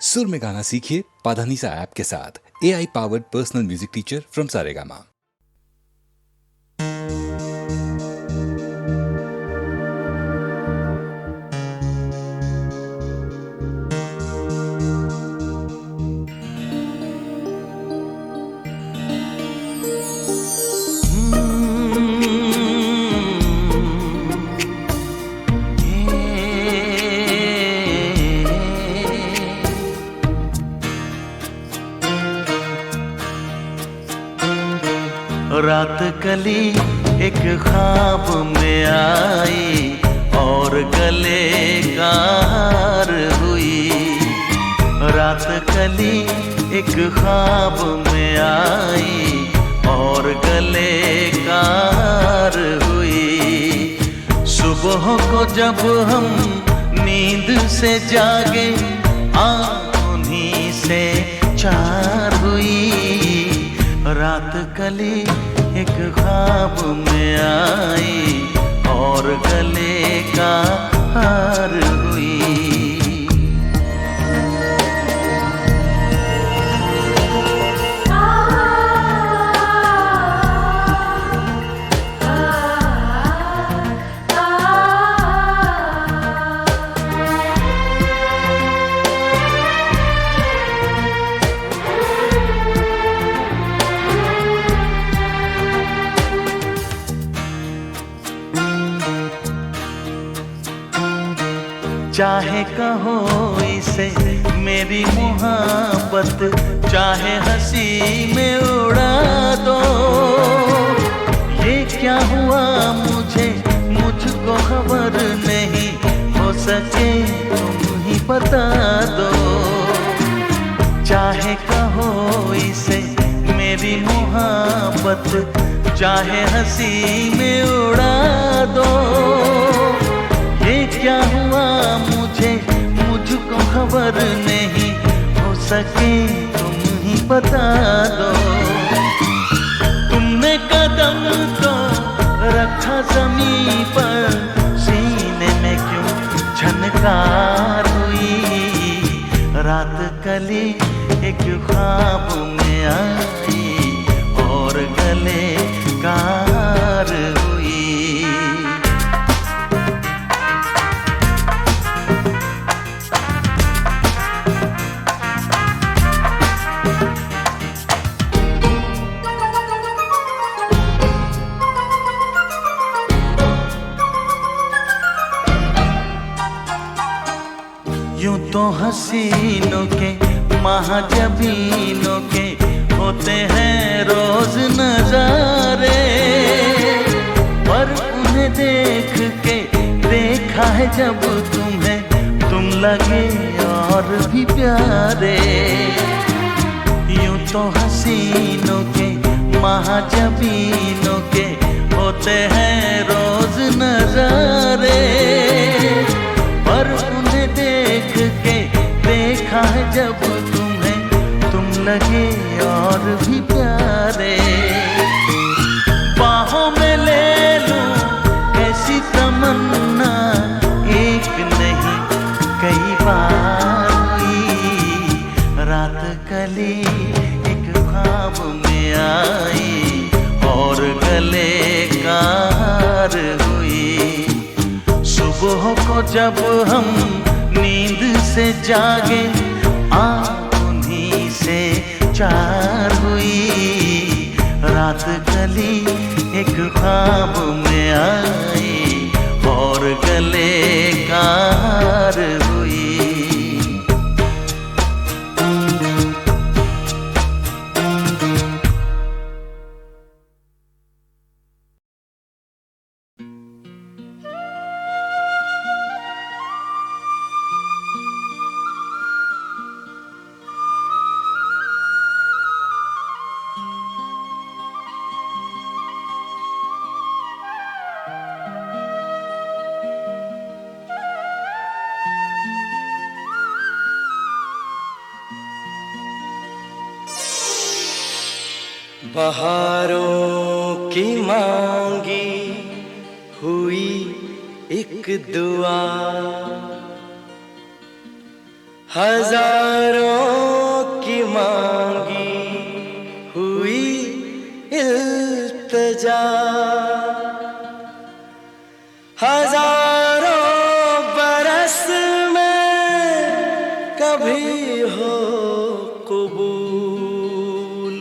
सुर में गाना सीखिए पाधानीसा ऐप के साथ। AI powered personal music teacher from Saregama. रात कली एक ख्वाब में आई और गले का हार हुई। रात कली एक ख्वाब में आई और गले का हार हुई। सुबह को जब हम नींद से जागे आँख उन्हीं से चार हुई। रात कली एक ख्वाब में आई और गले का हार हुई। चाहे कहो इसे मेरी मोहब्बत, चाहे हंसी में उड़ा दो। ये क्या हुआ मुझको खबर नहीं, हो सके तुम ही बता दो। चाहे कहो इसे मेरी मोहब्बत, चाहे हंसी में उड़ा दो। ये क्या हुआ मुझको खबर नहीं, हो सके तुम ही बता दो। तुमने कदम तो रखा ज़मीं पर, सीने में क्यों झनकार हुई। रात कली एक ख्वाब में आई और गले का हार हुई। यूं तो हसीनों के महाजबीनों के होते हैं रोज नजारे, पर उन्हें देख के देखा है जब तुम्हें, तुम लगे और भी प्यारे। यूं तो हसीनों के महाजबीनों के होते हैं रोज नजारे, पर उन्हें देख के देखा है जब तुम्हें, तुम लगे और भी प्यारे। बाहों में ले लूं कैसी तमन्ना, एक नहीं कई बार हुई। रात कली एक ख्वाब में आई और गले का हार हुई। सुबह को जब हम नींद से जागे आँख उन्हीं से चार हुई। रात कली एक ख्वाब में आई और गले का हार हुई। बहारों की मांगी हुई एक दुआ, हजारों की मांगी हुई इल्तिजा, हजारों बरस में कभी हो कबूल,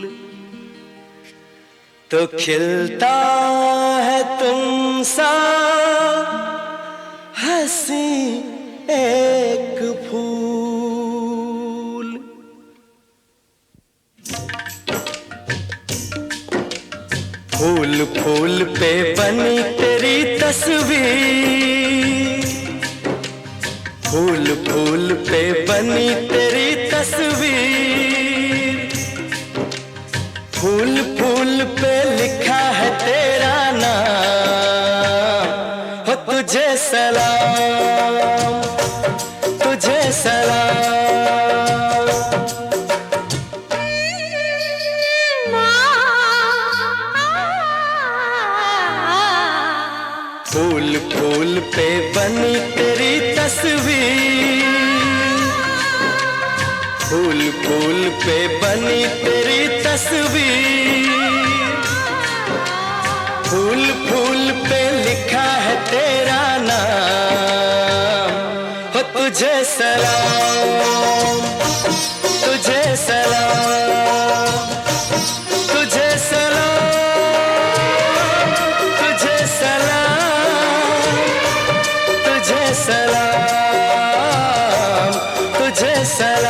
तो खिलता है तुमसा हंसी एक फूल। फूल फूल पे बनी तेरी तस्वीर, फूल फूल पे बनी तेरी तस्वीर, फूल फूल पे लिखा है तेरा नाम, हो तुझे सलाम, तुझे सलाम। फूल फूल पे बनी तेरी तस्वीर, फूल फूल पे बनी तेरी तस्वीर, फूल फूल पे लिखा है तेरा नाम, हो तुझे सलाम, तुझे सलाम, तुझे सलाम, तुझे सलाम, तुझे सलाम, तुझे सलाम।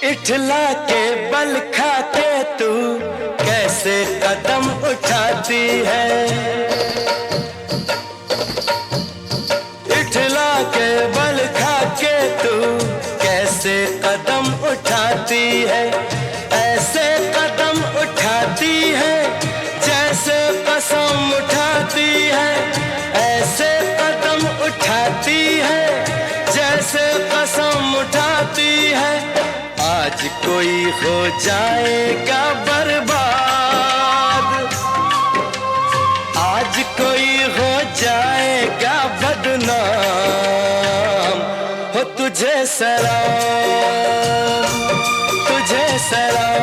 इठला के बल खा के तू कैसे कदम उठाती है, इठला के बल खा के तू कैसे कदम उठाती है, ऐसे कदम उठाती है जैसे कसम उठाती है, ऐसे कदम उठाती है जैसे कसम उठाती है। आज कोई हो जाएगा बर्बाद, आज कोई हो जाएगा बदनाम, हो तुझे सलाम, तुझे सलाम।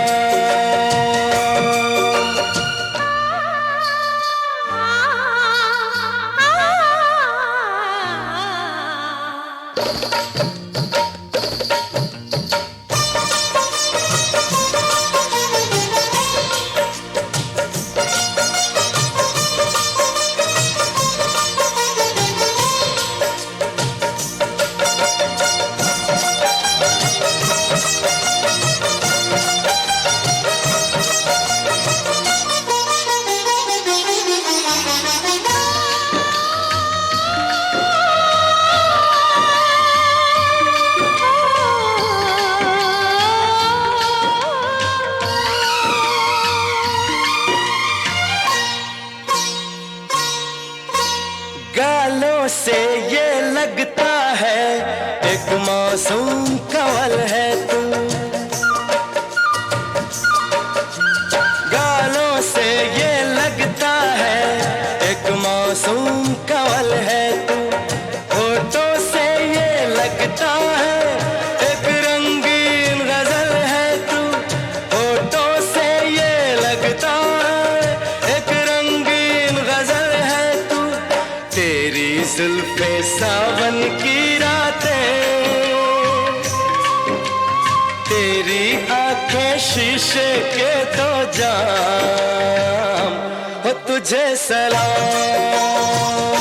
गालों से ये लगता है एक मासूम कवल है तू, गालों से ये लगता है एक मासूम कवल है तू, होठों से ये लगता है एक रंगीन गजल है तू, होठों से ये लगता है एक रंगीन गजल है तू, तेरी जुल्फे सावन की रातें, तेरी आंखें शीशे के दो जाम, हो तुझे सलाम,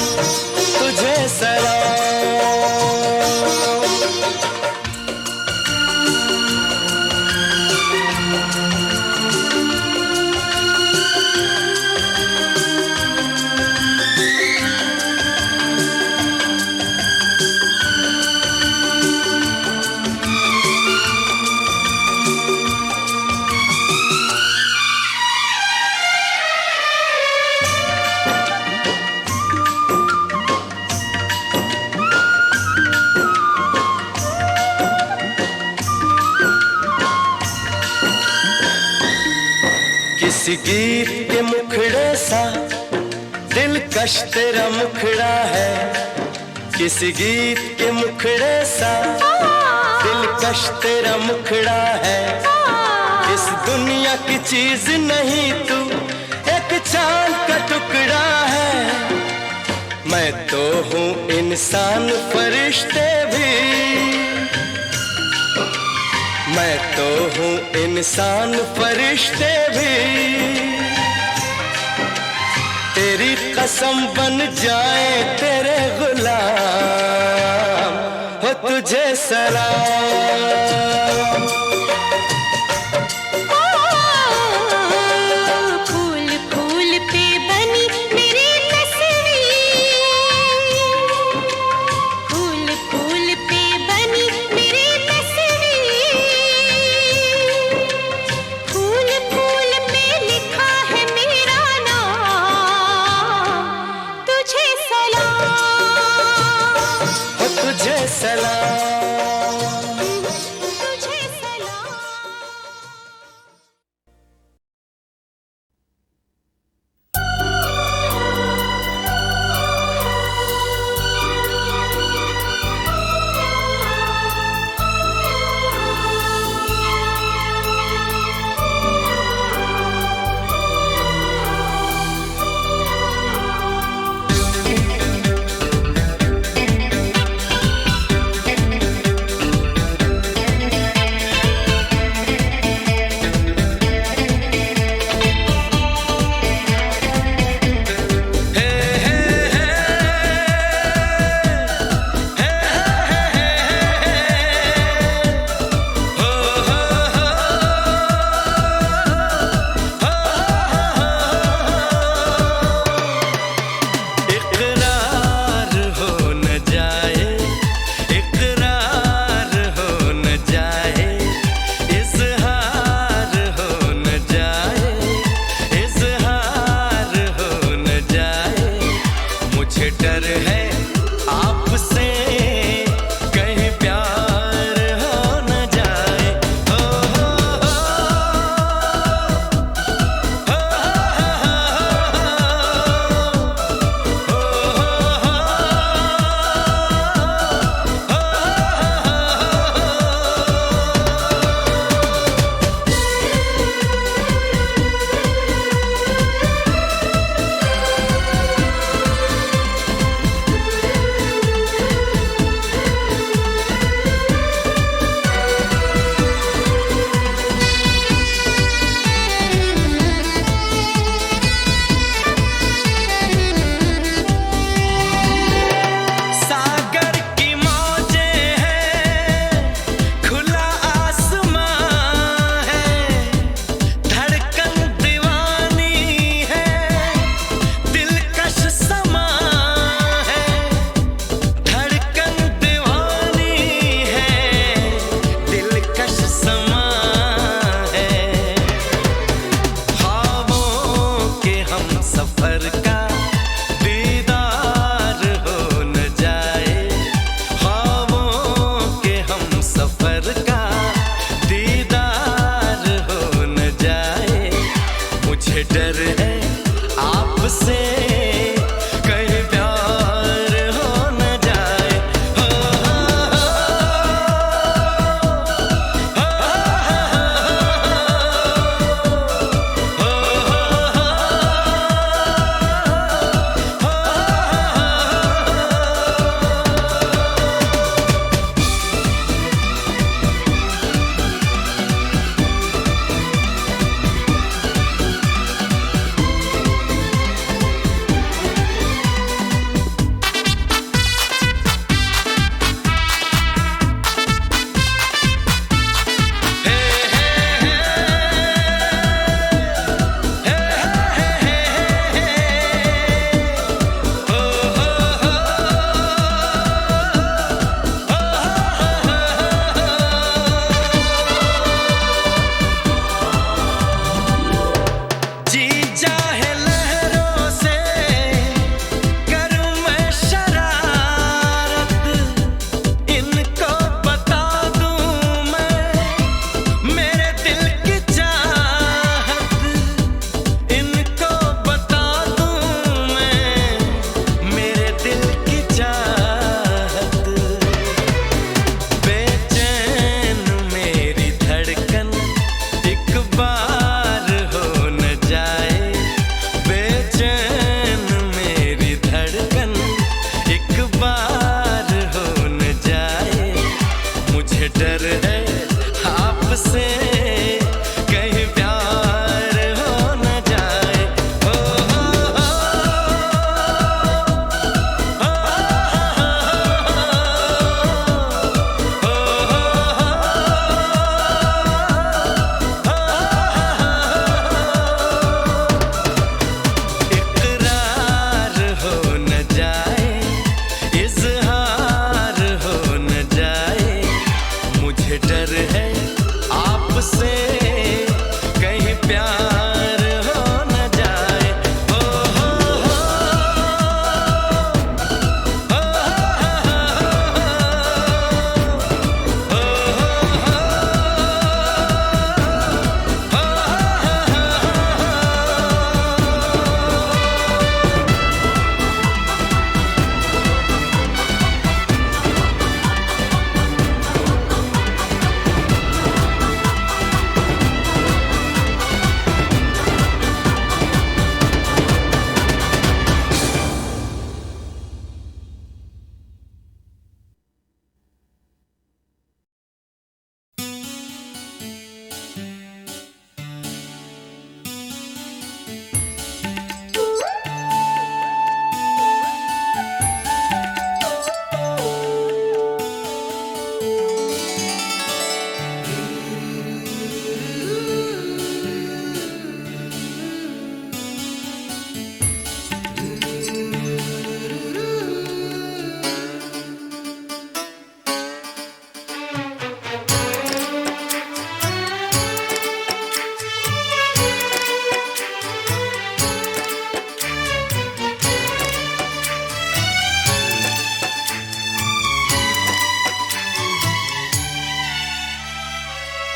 तुझे सलाम। किसी गीत के मुखड़े सा दिलकश तेरा मुखड़ा है, किसी गीत के मुखड़े सा दिलकश तेरा मुखड़ा है। इस दुनिया की चीज नहीं तू एक चांद का टुकड़ा है। मैं तो हूँ इंसान फरिश्ते भी, मैं तो हूँ इंसान फरिश्ते भी। तेरी कसम बन जाए तेरे गुलाम, हो तुझे सलाम। फूल फूल पे बनी मेरी तस्वीर, फूल फूल पे बनी मेरी तस्वीर, फूल फूल पे लिखा है मेरा नाम, तुझे सलाम, हो तुझे सलाम। तुझे सलाम।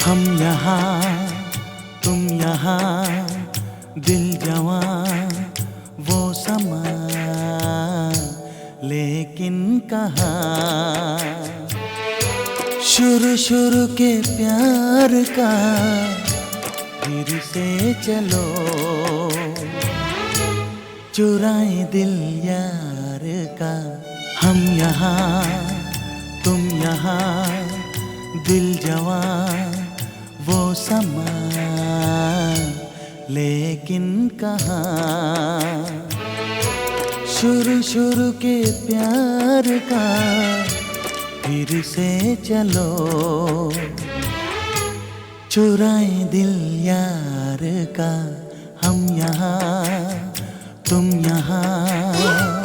हम यहाँ तुम यहाँ, दिल जवां वो समा, लेकिन कहाँ शुरू शुरू के प्यार का, फिर से चलो चुराए दिल यार का। हम यहाँ तुम यहाँ, दिल जवां वो समा, लेकिन कहाँ शुरू शुरू के प्यार का, फिर से चलो चुराए दिल यार का। हम यहाँ तुम यहाँ।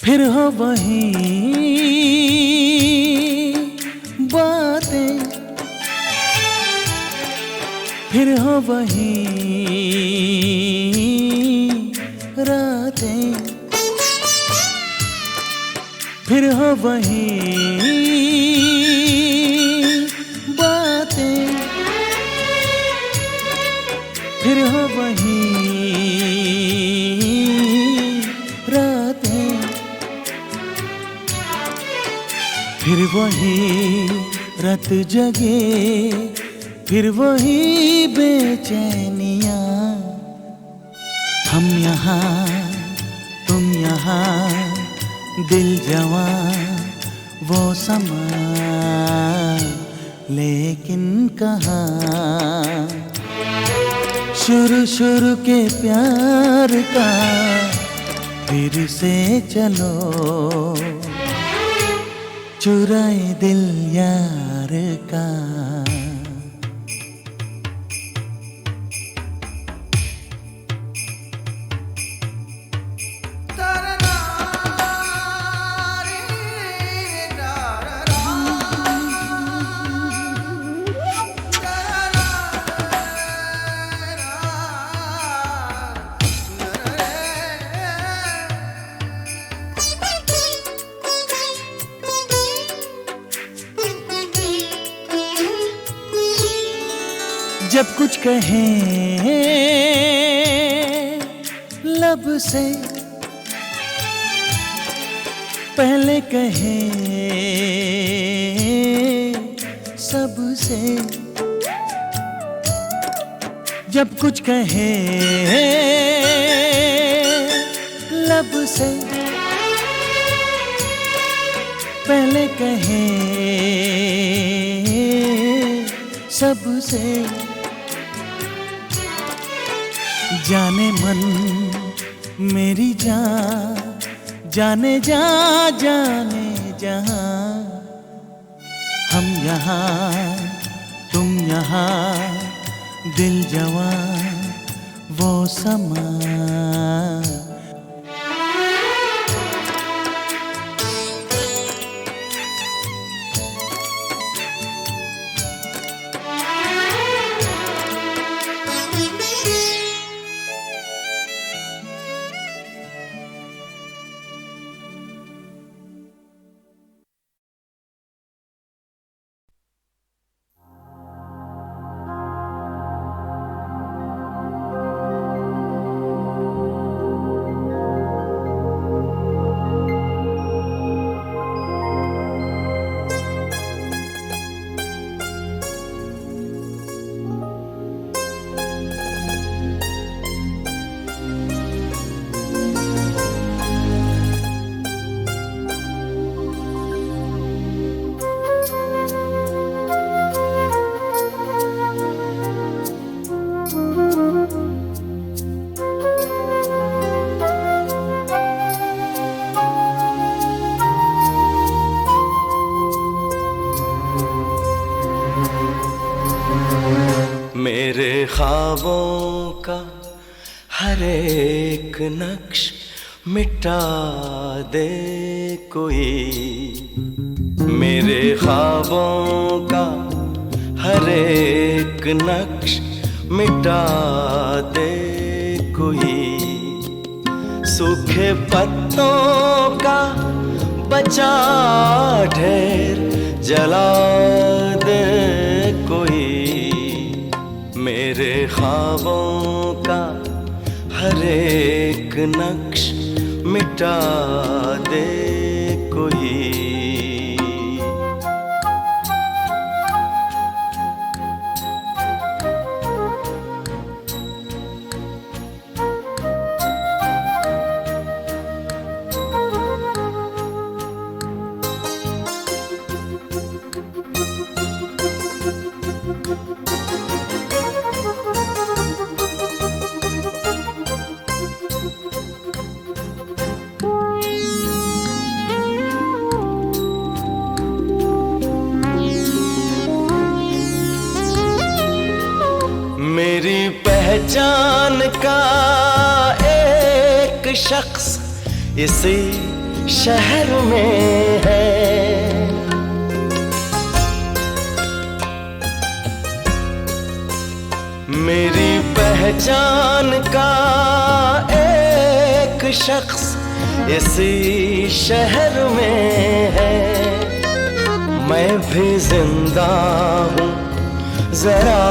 फिर हो वही बातें, फिर हो वही रातें, फिर हो वही बातें, फिर हो वही रातें, फिर वही रात जगे, फिर वही बेचैनियाँ। हम यहाँ तुम यहाँ, दिल जवां वो समा, लेकिन कहाँ शुरू शुरू के प्यार का, फिर से चलो चुराए दिल यार का। जब कुछ कहें लब से, पहले कहें सबसे। जब कुछ कहें लब से, पहले कहें सबसे। जाने मन मेरी जान, जाने जा जाने जहां। हम यहाँ तुम यहाँ, दिल जवां वो समा। मेरे ख्वाबों का हर एक नक्श मिटा दे कोई, मेरे ख्वाबों का हर एक नक्श मिटा दे कोई, सूखे पत्तों का बचा ढेर जला दे कोई, मेरे ख्वाबों का हर एक नक्श मिटा दे कोई। मेरी पहचान का एक शख्स इसी शहर में है, मेरी पहचान का एक शख्स इसी शहर में है, मैं भी जिंदा हूँ जरा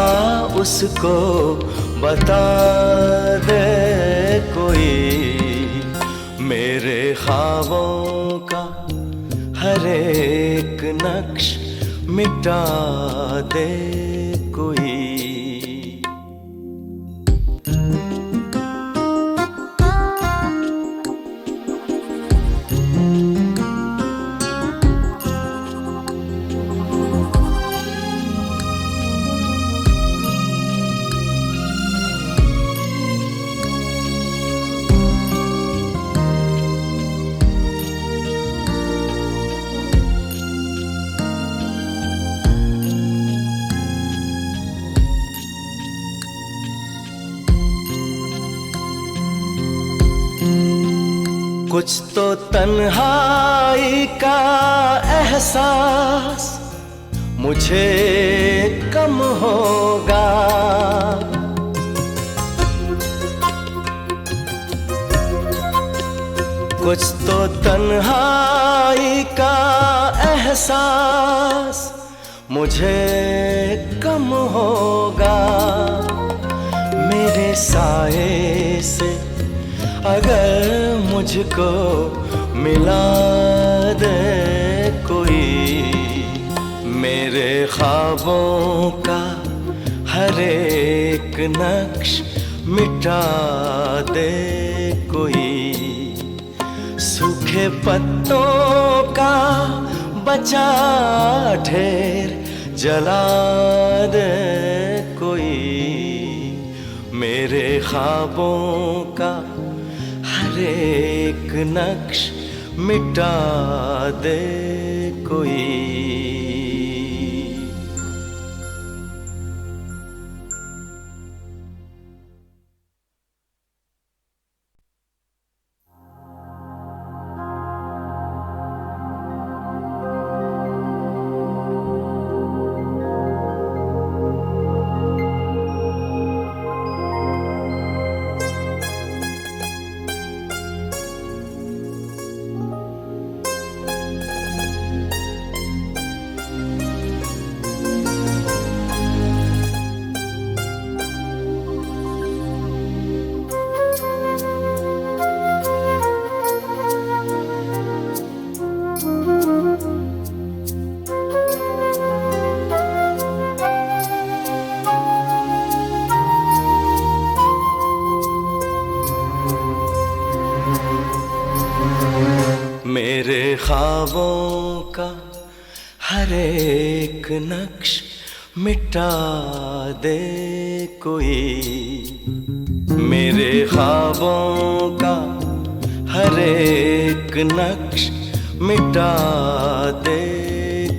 उसको बता दे कोई, मेरे ख्वाबों का हर एक नक्श मिटा दे कोई। कुछ तो तन्हाई का एहसास मुझे कम होगा, कुछ तो तन्हाई का एहसास मुझे कम होगा, मेरे साए से अगर मुझको मिला दे कोई, मेरे ख्वाबों का हर एक नक्श मिटा दे कोई, सूखे पत्तों का बचा ढेर जला दे कोई, मेरे ख्वाबों का हर एक नक्श मिटा दे कोई। मेरे ख्वाबों का हर एक नक्श मिटा दे कोई, मेरे ख्वाबों का हर एक नक्श मिटा दे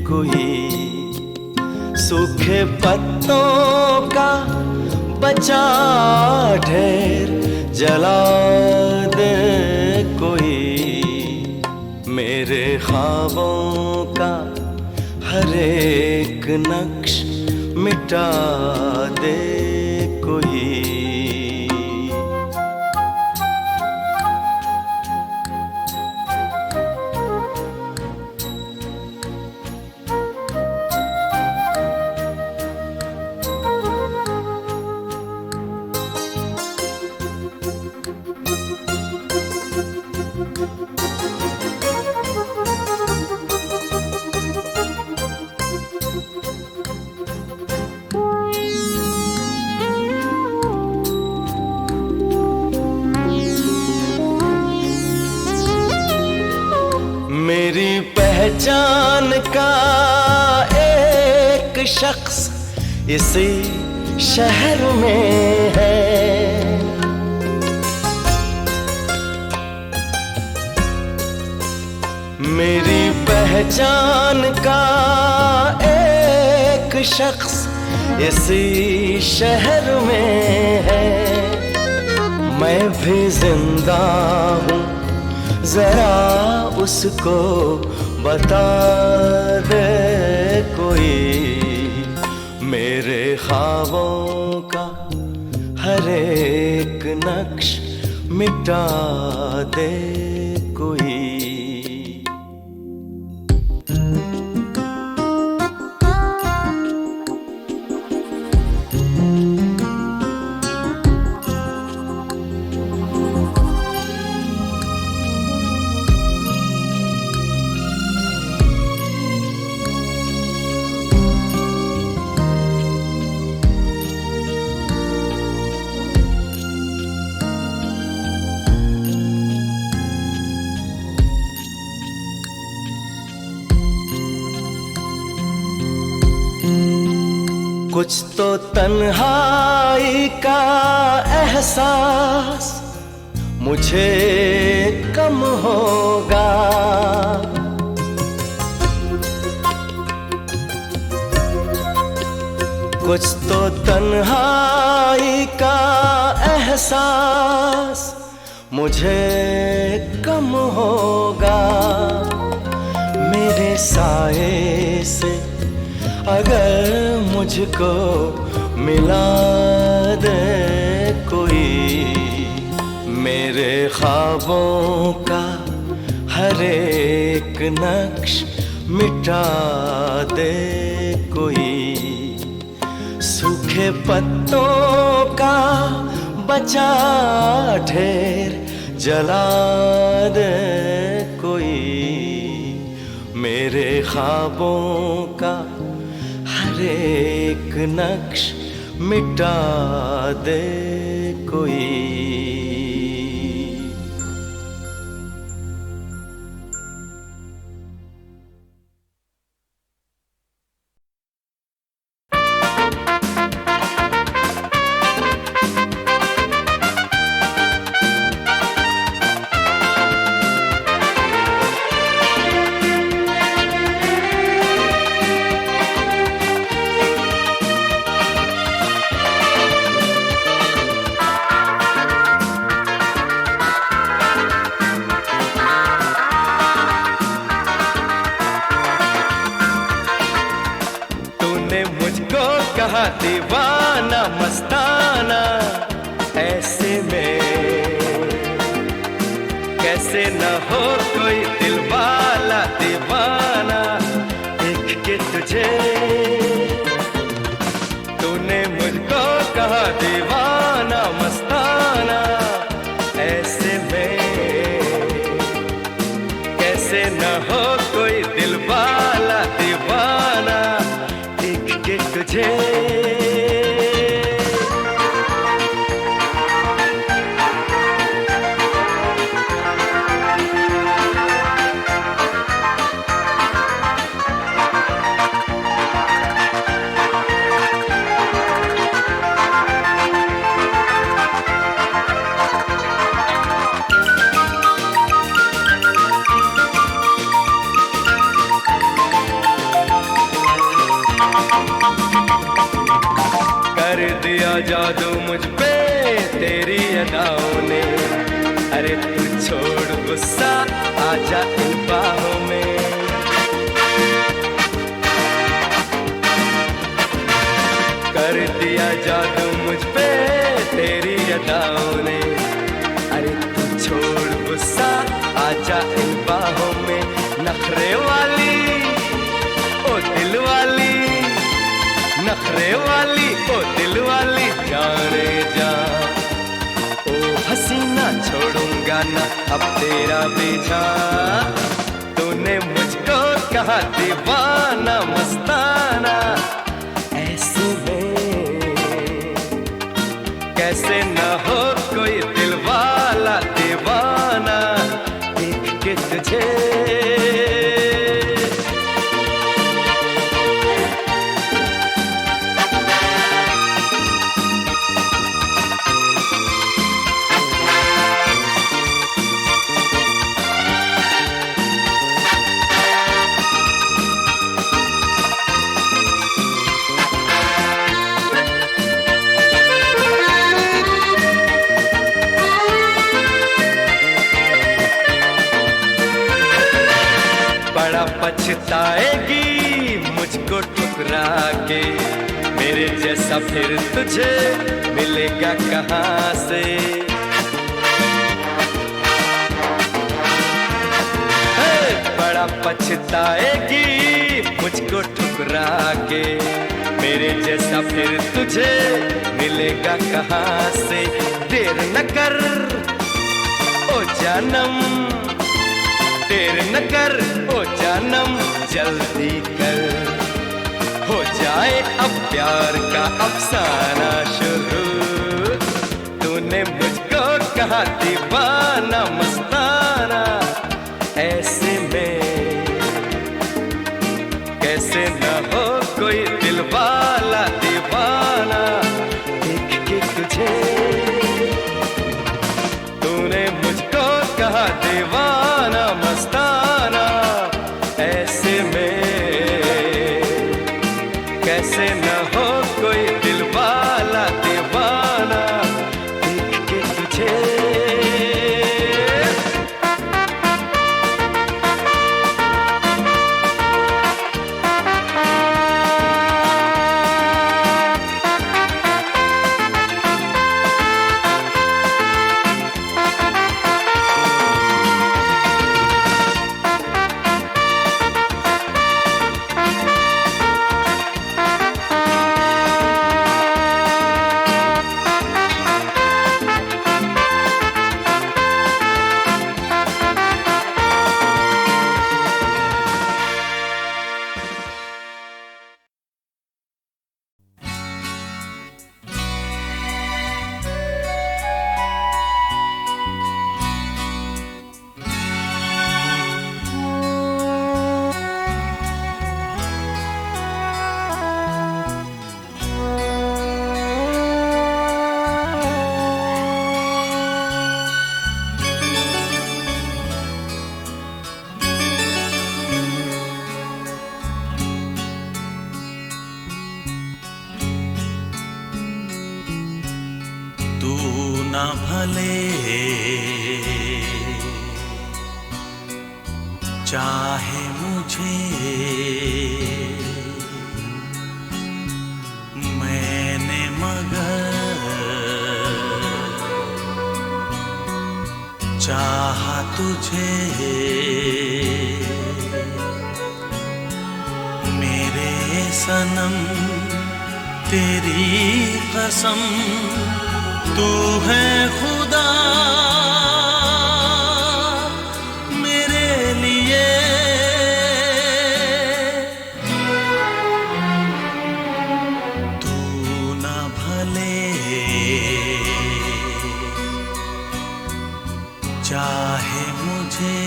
कोई, सूखे पत्तों का बचा ढेर जला दे कोई, नक्श मिटा दे कोई। मेरी पहचान का एक शख्स इसी शहर में है। मेरी पहचान का एक शख्स इसी शहर में है। मैं भी जिंदा हूँ, जरा उसको बता दे कोई। मेरे ख्वाबों का हर एक नक्श मिटा दे कोई। कुछ तो तन्हाई का एहसास मुझे कम होगा। कुछ तो तन्हाई का एहसास मुझे कम होगा। मेरे साए से अगर मुझको मिला दे कोई। मेरे ख्वाबों का हर एक नक्श मिटा दे कोई। सूखे पत्तों का बचा ढेर जला दे कोई। मेरे ख्वाबों का हर एक नक्श मिटा दे कोई। कहा दीवाना मस्ताना, ऐसे में कैसे न हो कोई दिल वाला दीवाना। देख के तुझे तूने मुझको कहा दीवाना मस्ताना, ऐसे में कैसे न हो कोई दिल वाला दीवाना। देख के तुझे दिया जादू मुझ पे तेरी अदाओं ने। अरे तू छोड़ गुस्सा, आजा इन बाहों में। कर दिया जादू मुझ पे तेरी अदाओं ने। अरे तू छोड़ गुस्सा, आजा इन बाहों में, नखरे वाली ओ दिल वाली, नखरे वाली ओ दिल वाली, जाने जा ओ हसीना, छोड़ूंगा ना अब तेरा पीछा। तूने मुझको कहा दीवाना मस्ताना, ऐसे में कैसे न हो कोई दिल वाला दीवाना देख के तुझे। बड़ा पछताएगी मुझको ठुकरा के, मेरे जैसा फिर तुझे मिलेगा कहाँ से। बड़ा पछताएगी मुझको ठुकरा के, मेरे जैसा फिर तुझे मिलेगा कहाँ से। देर न कर ओ जानम, देर न कर ओ जानम, जल्दी कर, हो जाए अब प्यार का अफसाना शुरू। तूने मुझको कहा दीवाना मस्ताना, ऐसे में कैसे न हो कोई दिल वाला दीवाना देख के तुझे। तूने मुझको कहा दीवाना मस्ताना, ऐसे में कैसे न हो कोई दिल वाला दीवाना देख के तुझे। ना भले चाहे मुझे, मैंने मगर चाहा तुझे। मेरे सनम तेरी कसम, तू है खुदा मेरे लिए। तू न भले चाहे मुझे,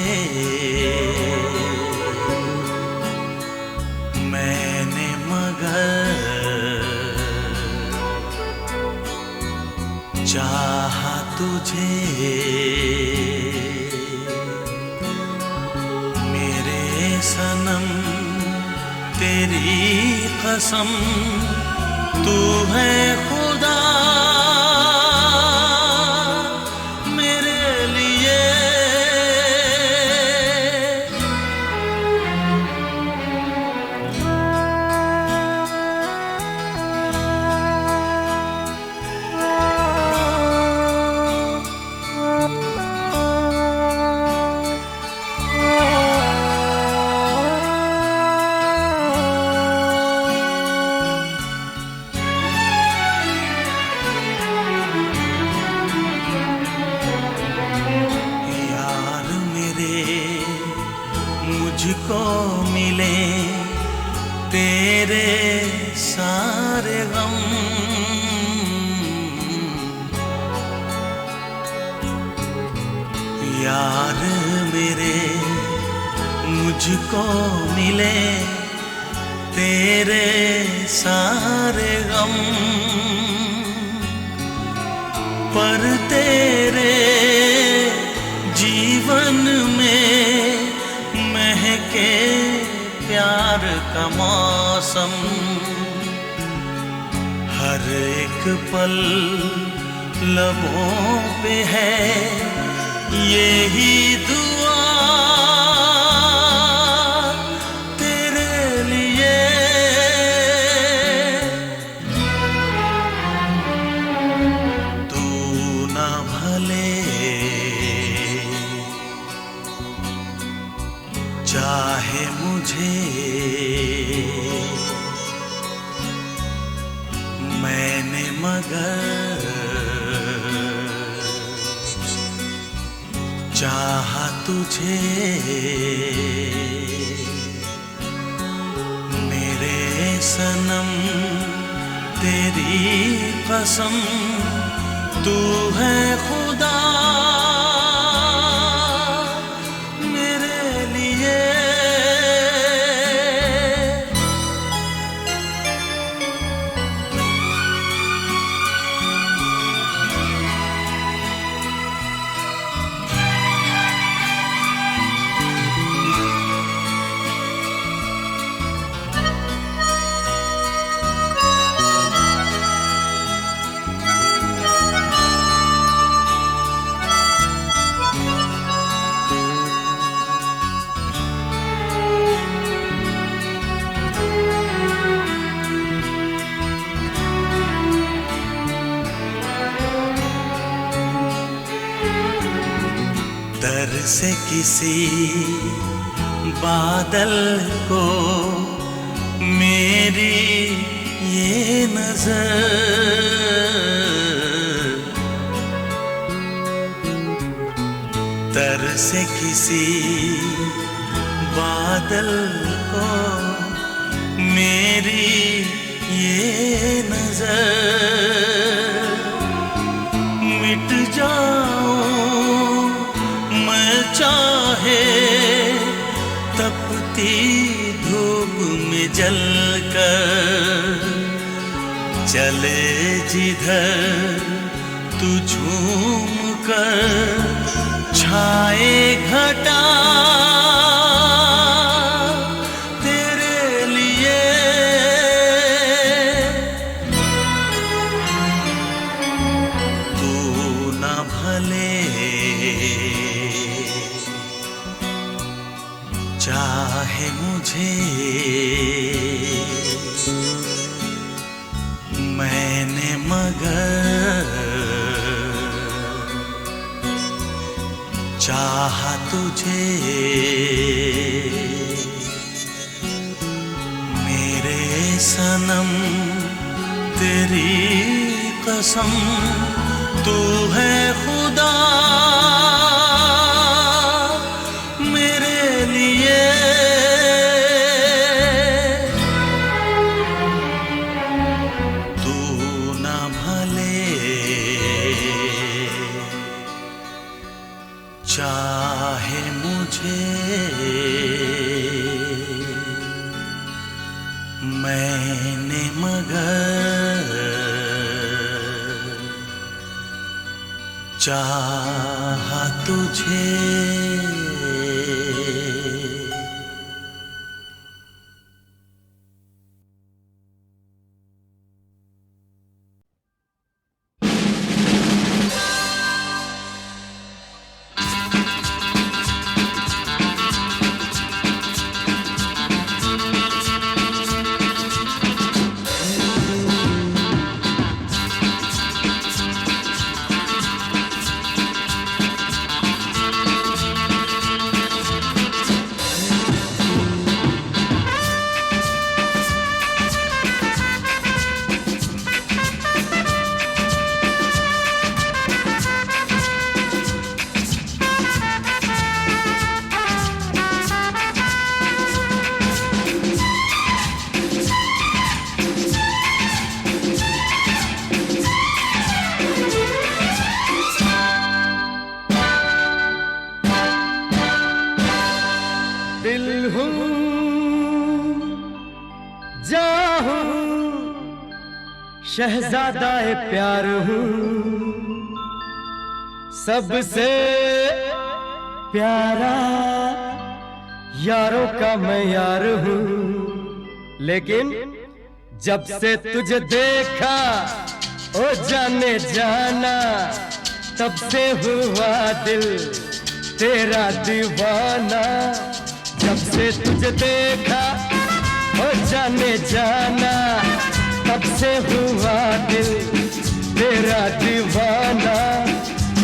मैंने मगर चाहा तुझे। मेरे सनम तेरी कसम, तू है खुदा मेरे लिए। मेरे मुझको मिले तेरे सारे गम, पर तेरे जीवन में महके प्यार का मौसम। हर एक पल लबों पे है यही दुआ तेरे लिए। तू ना भले चाहे मुझे, मैंने मगर चाहा तुझे। मेरे सनम तेरी कसम, तू है खुदा मेरे लिए। दर से किसी बादल को मेरी ये नजर, दर से किसी बादल को मेरी ये नजर। मिट जाऊं मैं चाहे तपती धूप में जलकर, चले जिधर तू झूम कर छाए घटा तेरे लिए। तू न भले चाहे मुझे, मैंने मगर चाहा तुझे। मेरे सनम तेरी कसम, तू है खुदा मेरे लिए। तू न भले चाहे मुझे, मैंने मगर चाहा तुझे। शहजादा प्यार हूँ, सबसे प्यारा यारों का मैं यार हूँ। लेकिन जब से तुझे देखा ओ जाने जाना, तब से हुआ दिल तेरा दीवाना। जब से तुझे देखा ओ जाने जाना, तब से हुआ दिल तेरा दीवाना।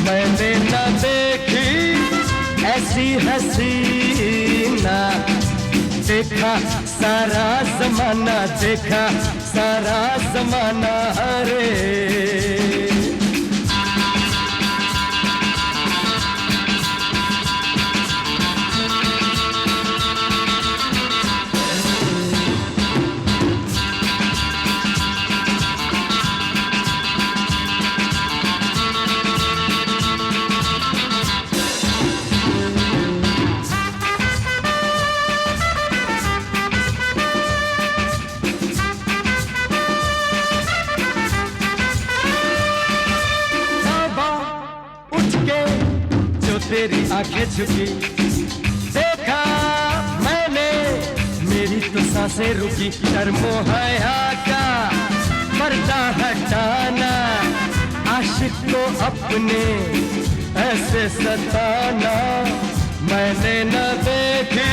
मैंने ना देखी ऐसी हसीना, देखा सारा ज़माना, देखा सारा ज़माना रे। तेरी आंखें झुकी, देखा मैंने मेरी तो सांसें रुकी। डर मोहया का पर्दा हटाना, आशिक को अपने ऐसे सताना। मैंने न देखी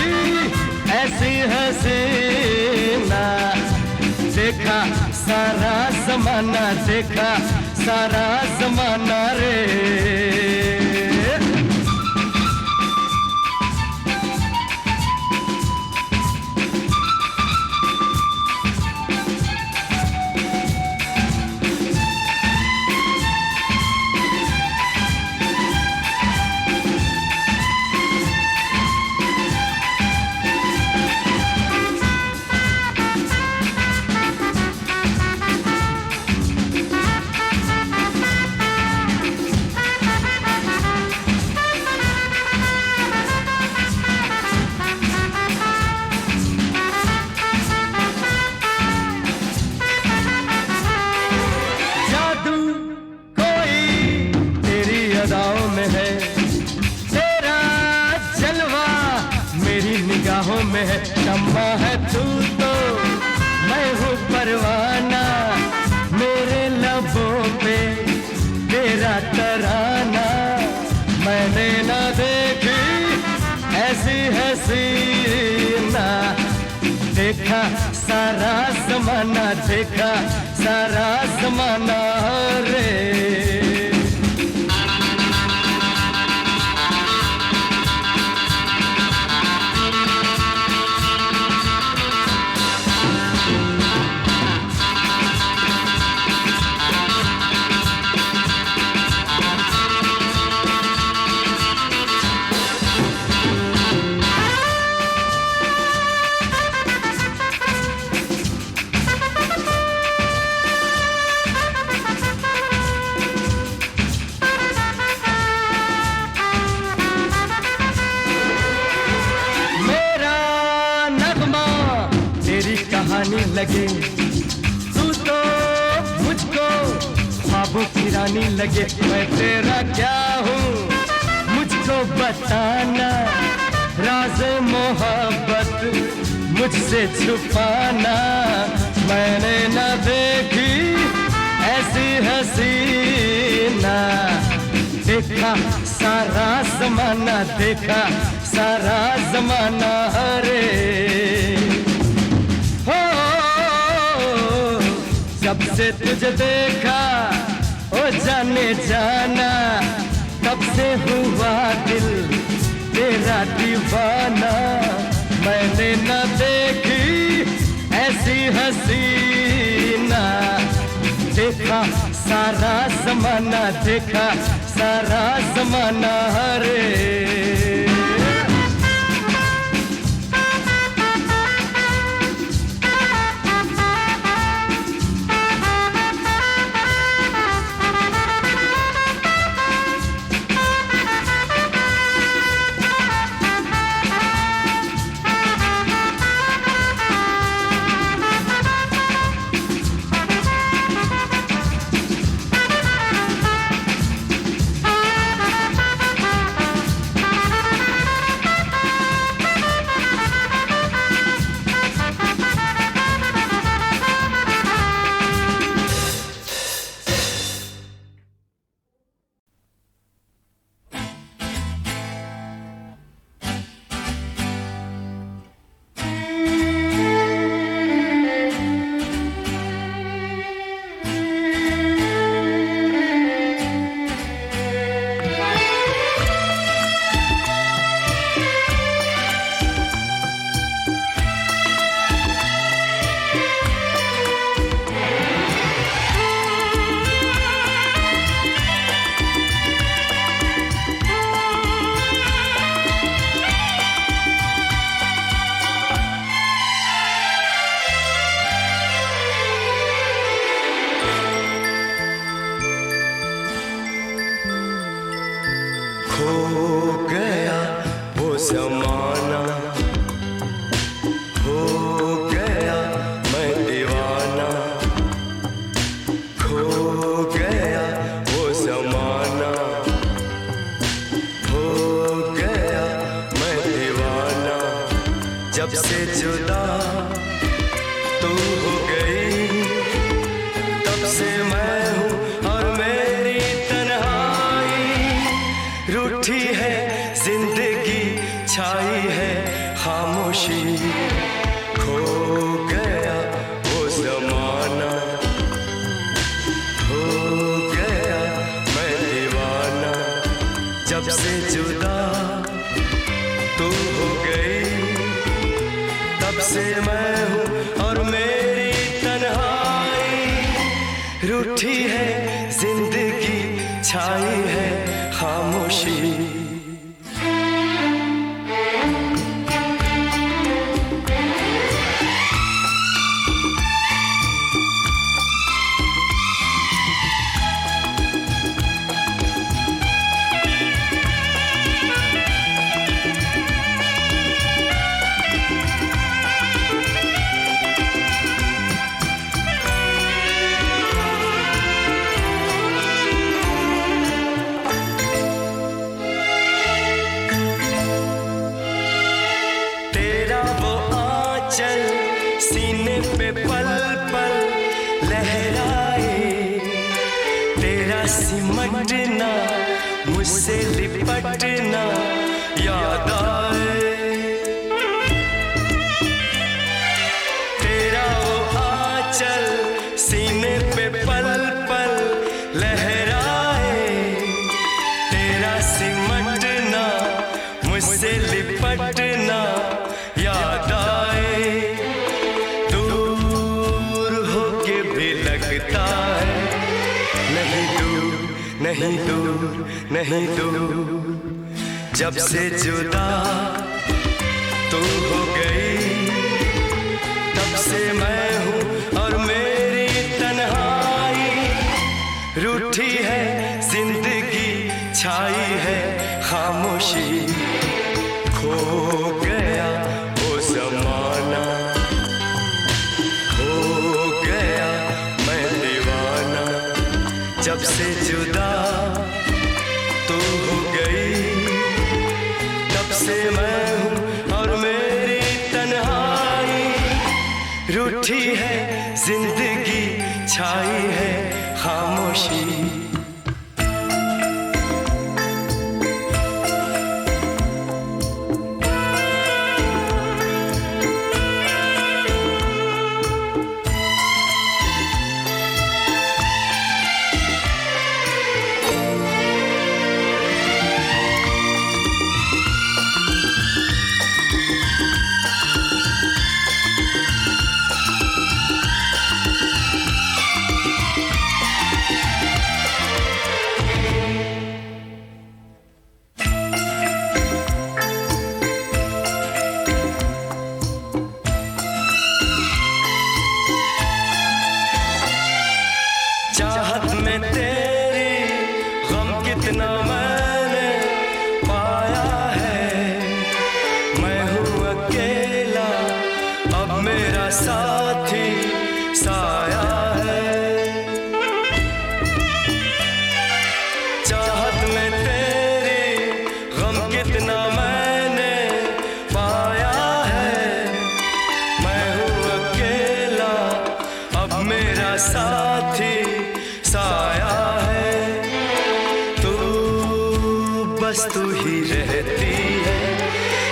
ऐसी हसीना, देखा सारा ज़माना, देखा सारा ज़माना रे। निगाहों में है शम्मा है तू तो मैं हूँ परवाना, मेरे लबों पे तेरा तराना। मैंने ना देखी ऐसी हसीना, देखा सारा ज़माना, देखा सारा ज़माना रे। कहानी लगे तू तो मुझको ख्वाबों की रानी लगे। मैं तेरा क्या हूँ मुझको बताना, राज़ मोहब्बत मुझसे छुपाना। मैंने न देखी ऐसी हसीना, देखा सारा ज़माना, देखा सारा ज़माना रे। जब से तुझे देखा ओ जाने जाना, तब से हुआ दिल तेरा दीवाना। मैंने न देखी ऐसी हसीना, देखा सारा ज़माना, देखा सारा ज़माना रे। जमाना हो गया मैं दीवाना, खो गया वो जमाना हो गया मैं दीवाना। जब से जुदा तू हो गई तब से मैं हूँ और मेरी तन्हाई, रूठी है जिंदगी छाई है खामोशी, खो गया वो जमाना हो गया मैं दीवाना। जब से जुदा तू हो गई तब से मैं हूँ और मेरी तन्हाई, रूठी है जिंदगी छाई है खामोशी। चल सीने पे पल पल लहराए, तेरा सिमटना मुझसे लिपटना याद आए, तेरा वो आंचल सीने पे पल पल लहराए, तेरा सिमटना मुझसे लिपटना याद आए। दूर होके भी लगता है नहीं दूर, नहीं दूर, नहीं दूर। जब से जुदा तू हो गई तब से मैं हूँ और मेरी तन्हाई, रूठी है जिंदगी छाई है खामोशी, खो गया वो जमाना हो गया मैं दीवाना। जब से जुदा तू हो गई तब से मैं हूँ और मेरी तन्हाई, रूठी है जिंदगी छाई है खामोशी। चाहत में तेरी गम कितना मैंने पाया है, मैं हूँ अकेला अब मेरा साथी साया है। चाहत में तेरी गम कितना मैंने पाया है, मैं हूँ अकेला अब मेरा साथी साया है। तू बस तू ही रहती है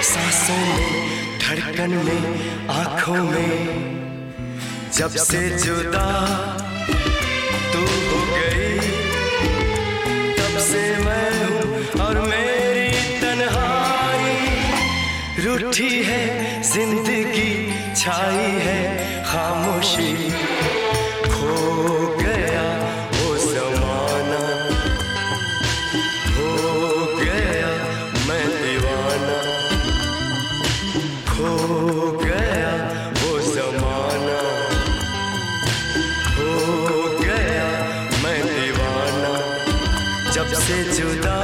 सांसों में, धड़कन में, आंखों में। जब से जुदा तू हो गई तब से मैं हूँ और मेरी तन्हाई, रूठी है जिंदगी छाई है खामोशी, खो गया वो जमाना हो गया मैं दीवाना, खो गया वो जमाना हो गया मैं दीवाना। जब से जुदा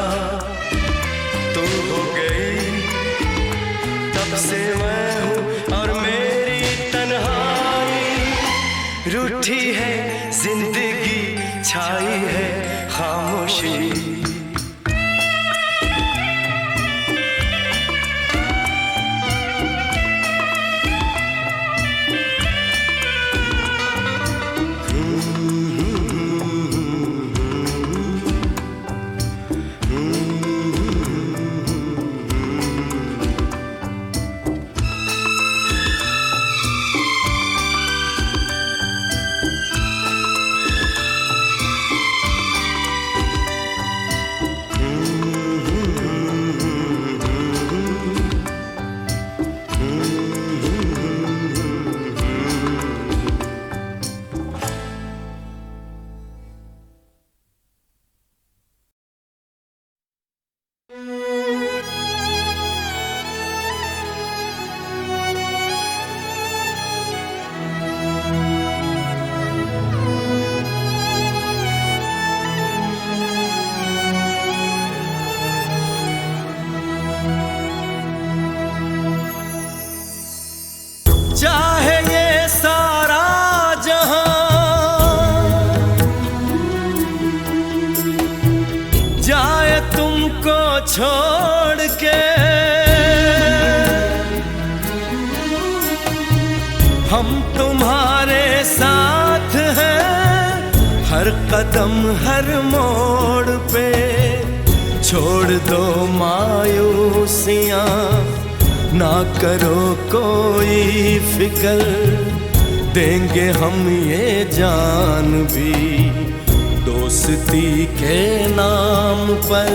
तू हो गई छाई है खामोशी। चाहे ये सारा जहां जाए तुमको छोड़ के, हम तुम्हारे साथ हैं हर कदम हर मोड़ पे। छोड़ दो मायूसियां, ना करो कोई फिक्र, देंगे हम ये जान भी दोस्ती के नाम पर।